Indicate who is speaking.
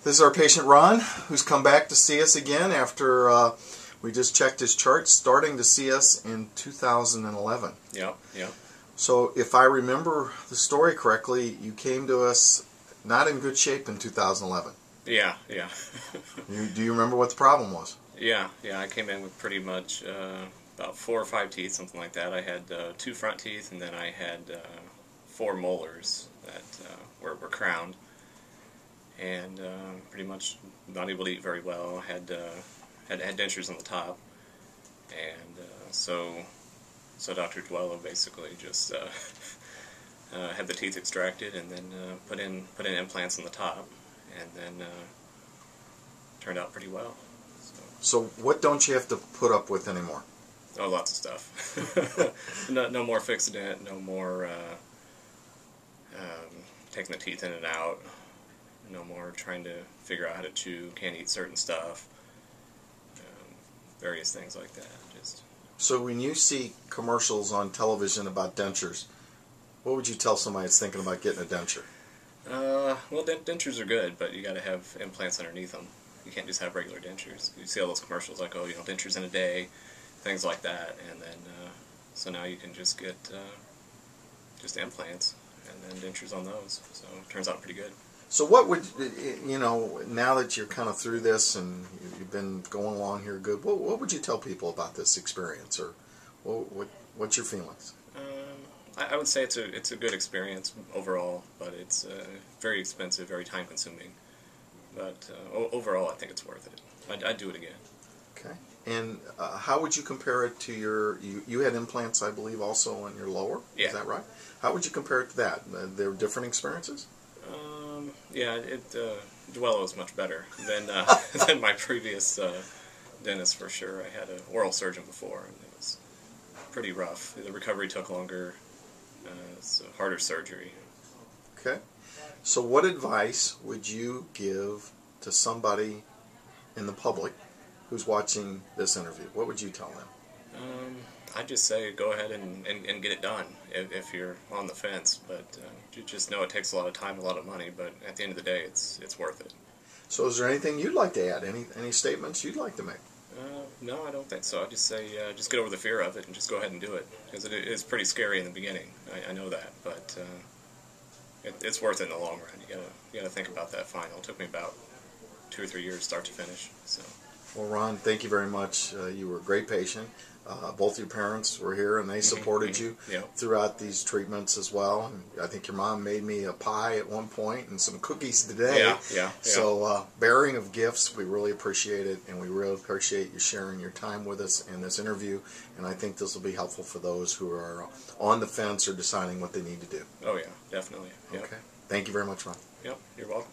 Speaker 1: This is our patient Ron, who's come back to see us again after we just checked his chart, starting to see us in 2011.
Speaker 2: Yeah.
Speaker 1: So if I remember the story correctly, you came to us not in good shape in 2011.
Speaker 2: Yeah.
Speaker 1: Do you remember what the problem was?
Speaker 2: Yeah, I came in with pretty much about 4 or 5 teeth, something like that. I had 2 front teeth, and then I had 4 molars that were crowned. And pretty much not able to eat very well. Had dentures on the top, and so Dr. Duello basically just had the teeth extracted and then put in implants on the top, and then turned out pretty well.
Speaker 1: So what don't you have to put up with anymore?
Speaker 2: Oh, lots of stuff. no more fixing it. No more taking the teeth in and out. No more trying to figure out how to chew, can't eat certain stuff, various things like that.
Speaker 1: So when you see commercials on television about dentures, what would you tell somebody that's thinking about getting a denture?
Speaker 2: Well, dentures are good, but you got to have implants underneath them. You can't just have regular dentures. You see all those commercials like, oh, dentures in a day, things like that, and then so now you can just get just implants and then dentures on those. So it turns out pretty good.
Speaker 1: So what would, now that you're kind of through this and you've been going along here good, what would you tell people about this experience, or what's your feelings?
Speaker 2: I would say it's a good experience overall, but it's very expensive, very time consuming. But overall, I think it's worth it. I'd do it again.
Speaker 1: Okay. And how would you compare it to you had implants, I believe, also in your lower?
Speaker 2: Yeah.
Speaker 1: Is that right? How would you compare it to that? There were different experiences?
Speaker 2: Yeah, Duello is much better than than my previous dentist, for sure. I had an oral surgeon before, and it was pretty rough. The recovery took longer. It's a harder surgery.
Speaker 1: Okay. So what advice would you give to somebody in the public who's watching this interview? What would you tell them?
Speaker 2: I'd just say go ahead and get it done if you're on the fence, but you just know it takes a lot of time, a lot of money, but at the end of the day, it's worth it.
Speaker 1: So is there anything you'd like to add? Any statements you'd like to make?
Speaker 2: No, I don't think so. I'd just say just get over the fear of it and just go ahead and do it, because it is pretty scary in the beginning. I know that, but it's worth it in the long run. You gotta think about that final. It took me about 2 or 3 years, start to finish. So.
Speaker 1: Well, Ron, thank you very much. You were a great patient. Both your parents were here, and they supported you throughout these treatments as well. And I think your mom made me a pie at one point and some cookies today.
Speaker 2: Yeah.
Speaker 1: So, bearing of gifts, we really appreciate it, and we really appreciate you sharing your time with us in this interview. And I think this will be helpful for those who are on the fence or deciding what they need to do.
Speaker 2: Oh, yeah, definitely. Yep.
Speaker 1: Okay. Thank you very much, Ron.
Speaker 2: Yep, you're welcome.